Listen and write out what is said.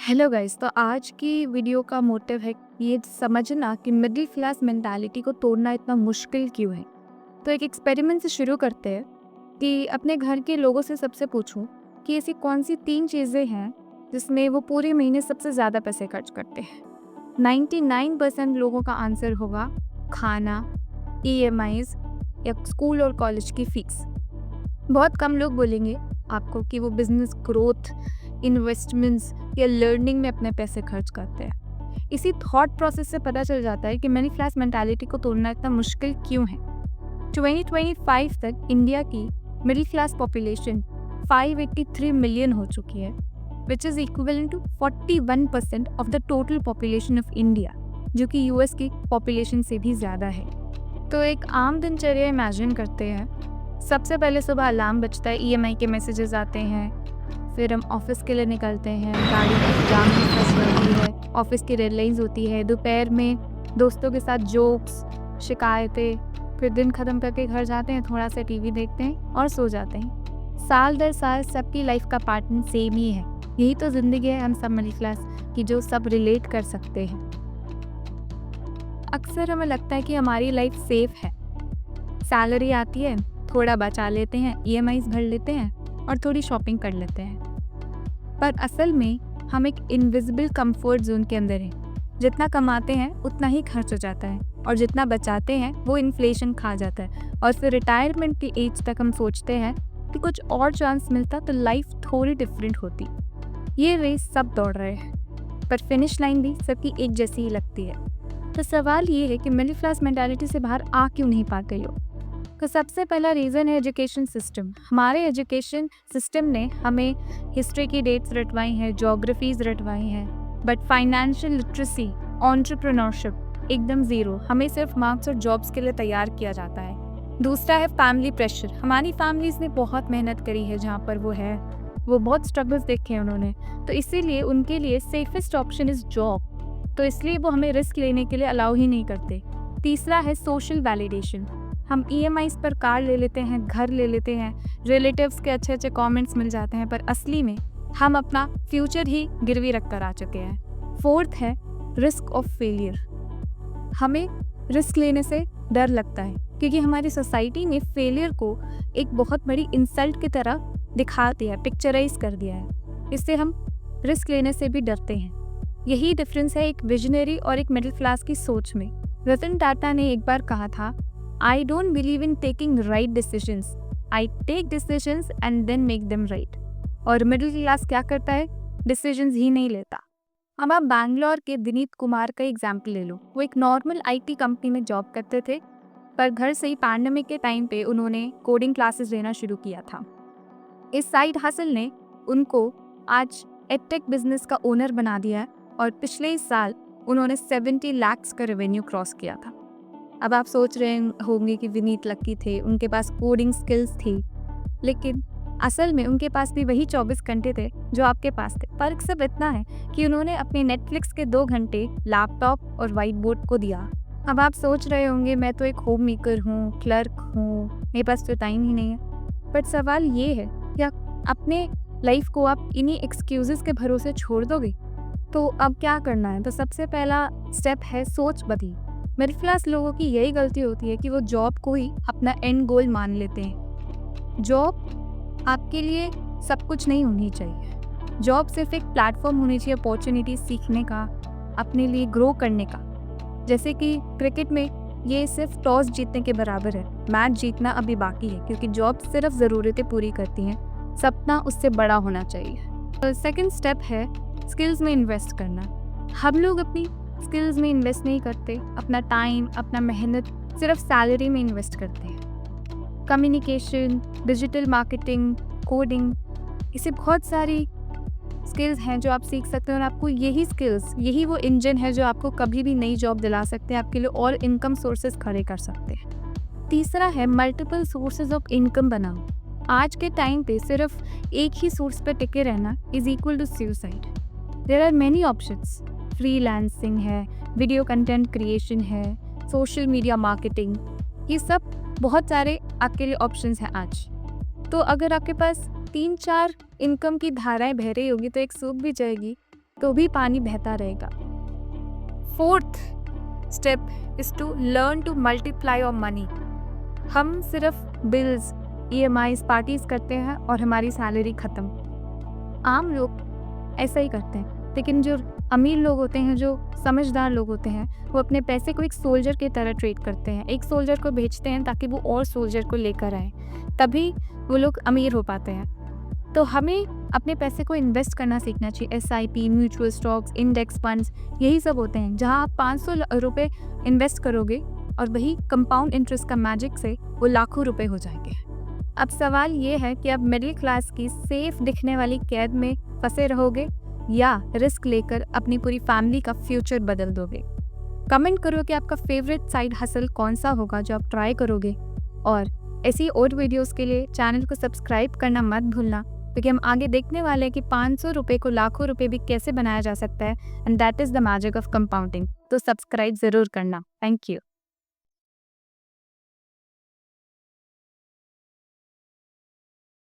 Hello guys. तो आज की वीडियो का मोटिव है ये समझना कि मिडिल क्लास मेंटालिटी को तोड़ना इतना मुश्किल क्यों है। तो एक एक्सपेरिमेंट से शुरू करते हैं कि अपने घर के लोगों से सबसे पूछूं कि ऐसी कौन सी 3 चीज़ें हैं जिसमें वो पूरे महीने सबसे ज़्यादा पैसे खर्च करते हैं। 99% लोगों का आंसर होगा खाना, ईएमआईज या स्कूल और कॉलेज की फीस। बहुत कम लोग बोलेंगे आपको कि वो बिजनेस ग्रोथ, इन्वेस्टमेंट्स या लर्निंग में अपने पैसे खर्च करते हैं। इसी थॉट प्रोसेस से पता चल जाता है कि मिडिल क्लास मेंटालिटी को तोड़ना इतना मुश्किल क्यों है। 2025 तक इंडिया की मिडिल क्लास पॉपुलेशन 583 मिलियन हो चुकी है, which is equivalent to 41% of the total population of India, जो कि यूएस की पॉपुलेशन से भी ज़्यादा है। तो एक आम दिनचर्या इमेजिन करते हैं। सबसे पहले सुबह अलार्म बजता है, ईएमआई के मैसेजेस आते हैं, फिर हम ऑफिस के लिए निकलते हैं, गाड़ी की जाम में फंस जाती है, ऑफिस की डेडलाइंस होती है, दोपहर में दोस्तों के साथ जोक्स, शिकायतें, फिर दिन ख़त्म करके घर जाते हैं, थोड़ा सा टीवी देखते हैं और सो जाते हैं। साल दर साल सबकी लाइफ का पैटर्न सेम ही है। यही तो ज़िंदगी है हम सब मिडिल क्लास की, जो सब रिलेट कर सकते हैं। अक्सर हमें लगता है कि हमारी लाइफ सेफ है, सैलरी आती है, थोड़ा बचा लेते हैं, ईएमआईज भर लेते हैं और थोड़ी शॉपिंग कर लेते हैं। पर असल में हम एक इनविजिबल कंफर्ट जोन के अंदर हैं। जितना कमाते हैं उतना ही खर्च हो जाता है और जितना बचाते हैं वो इन्फ्लेशन खा जाता है। और फिर रिटायरमेंट की एज तक हम सोचते हैं कि कुछ और चांस मिलता तो लाइफ थोड़ी डिफरेंट होती। ये रेस सब दौड़ रहे हैं, पर फिनिश लाइन भी सबकी एक जैसी ही लगती है। तो सवाल ये है कि मिडिल क्लास मेंटालिटी से बाहर आ क्यों नहीं पाते लोग। तो सबसे पहला रीज़न है एजुकेशन सिस्टम। हमारे एजुकेशन सिस्टम ने हमें हिस्ट्री की डेट्स रटवाई हैं, ज्योग्राफीज रटवाई हैं, बट फाइनेंशियल लिटरेसी, एंटरप्रेन्योरशिप एकदम ज़ीरो। हमें सिर्फ मार्क्स और जॉब्स के लिए तैयार किया जाता है। दूसरा है फैमिली प्रेशर। हमारी फैमिलीज़ ने बहुत मेहनत करी है, जहाँ पर वो है वो बहुत स्ट्रगल्स देखे हैं उन्होंने, तो इसीलिए उनके लिए सेफेस्ट ऑप्शन इज़ जॉब। तो इसलिए वो हमें रिस्क लेने के लिए अलाउ ही नहीं करते। तीसरा है सोशल वैलिडेशन। हम ईएमआईज पर कार ले लेते हैं, घर ले लेते हैं, रिलेटिव्स के अच्छे अच्छे कमेंट्स मिल जाते हैं, पर असली में हम अपना फ्यूचर ही गिरवी रख कर आ चुके हैं। फोर्थ है रिस्क ऑफ फेलियर। हमें रिस्क लेने से डर लगता है क्योंकि हमारी सोसाइटी ने फेलियर को एक बहुत बड़ी इंसल्ट की तरह दिखा दिया है, पिक्चराइज कर दिया है। इससे हम रिस्क लेने से भी डरते हैं। यही डिफरेंस है एक विजनरी और एक मिडिल क्लास की सोच में। रतन टाटा ने एक बार कहा था, I don't believe in taking right decisions. I take decisions and then make them right. और मिडिल क्लास क्या करता है? डिसीजंस ही नहीं लेता। अब आप बैंगलोर के विनीत कुमार का एग्जाम्पल ले लो। वो एक नॉर्मल आईटी कंपनी में जॉब करते थे, पर घर से ही पैंडेमिक के टाइम पे उन्होंने कोडिंग क्लासेस लेना शुरू किया था। इस साइड हसल ने उनको आज एडटेक बिजनेस का ओनर बना दिया है और पिछले साल उन्होंने 70 लाख का रेवेन्यू क्रॉस किया था। अब आप सोच रहे होंगे कि विनीत लकी थे, उनके पास कोडिंग स्किल्स थी, लेकिन असल में उनके पास भी वही 24 घंटे थे जो आपके पास थे। फर्क सिर्फ इतना है कि उन्होंने अपने नेटफ्लिक्स के 2 घंटे लैपटॉप और वाइट बोर्ड को दिया। अब आप सोच रहे होंगे मैं तो एक होम मेकर हूँ, क्लर्क हूँ, मेरे पास तो टाइम ही नहीं है। बट सवाल ये है कि अपने लाइफ को आप इन्हीं एक्सक्यूजेस के भरोसे छोड़ दोगे? तो अब क्या करना है? तो सबसे पहला स्टेप है सोच बदली। मिडिल क्लास लोगों की यही गलती होती है कि वो जॉब को ही अपना एंड गोल मान लेते हैं। जॉब आपके लिए सब कुछ नहीं होनी चाहिए। जॉब सिर्फ एक प्लेटफॉर्म होनी चाहिए अपॉर्चुनिटी सीखने का, अपने लिए ग्रो करने का। जैसे कि क्रिकेट में ये सिर्फ टॉस जीतने के बराबर है, मैच जीतना अभी बाकी है, क्योंकि जॉब सिर्फ ज़रूरतें पूरी करती हैं, सपना उससे बड़ा होना चाहिए। सेकंड स्टेप है स्किल्स में इन्वेस्ट करना। हम लोग अपनी स्किल्स में इन्वेस्ट नहीं करते, अपना टाइम, अपना मेहनत सिर्फ सैलरी में इन्वेस्ट करते हैं। कम्युनिकेशन, डिजिटल मार्केटिंग, कोडिंग, इसे बहुत सारी स्किल्स हैं जो आप सीख सकते हैं और आपको यही स्किल्स, यही वो इंजन है जो आपको कभी भी नई जॉब दिला सकते हैं, आपके लिए और इनकम सोर्सेज खड़े कर सकते हैं। तीसरा है मल्टीपल सोर्सेज ऑफ इनकम बनाओ। आज के टाइम पे सिर्फ एक ही सोर्स पर टिके रहना is equal to suicide. There are many options. Freelancing है, वीडियो कंटेंट क्रिएशन है, सोशल मीडिया मार्केटिंग, ये सब बहुत सारे आपके लिए ऑप्शंस हैं आज। तो अगर आपके पास 3-4 इनकम की धाराएं बह रही होगी तो एक सूख भी जाएगी, तो भी पानी बहता रहेगा। Fourth step is to learn to multiply your money. हम सिर्फ बिल्स, EMIs, पार्टीज करते हैं और हमारी सैलरी खत्म। आम लोग ऐसा ही करते हैं, लेकिन जो अमीर लोग होते हैं, जो समझदार लोग होते हैं, वो अपने पैसे को एक सोल्जर की तरह ट्रीट करते हैं। एक सोल्जर को भेजते हैं ताकि वो और सोल्जर को लेकर आए, तभी वो लोग अमीर हो पाते हैं। तो हमें अपने पैसे को इन्वेस्ट करना सीखना चाहिए। SIP, mutual stocks, index funds, यही सब होते हैं जहां आप 500 रुपये इन्वेस्ट करोगे और वही कंपाउंड इंटरेस्ट का मैजिक से वो लाखों रुपए हो जाएंगे। अब सवाल ये है कि आप मिडिल क्लास की सेफ दिखने वाली कैद में फंसे रहोगे या रिस्क लेकर अपनी पूरी फैमिली का फ्यूचर बदल दोगे। कमेंट करो कि आपका फेवरेट साइड हसल कौन सा होगा जो आप ट्राई करोगे, और ऐसी और वीडियोस के लिए चैनल को सब्सक्राइब करना मत भूलना, क्योंकि हम आगे देखने वाले हैं कि 500 रुपये को लाखों रुपए भी कैसे बनाया जा सकता है, and that is the magic of compounding. तो सब्सक्राइब ज़रूर करना। Thank you.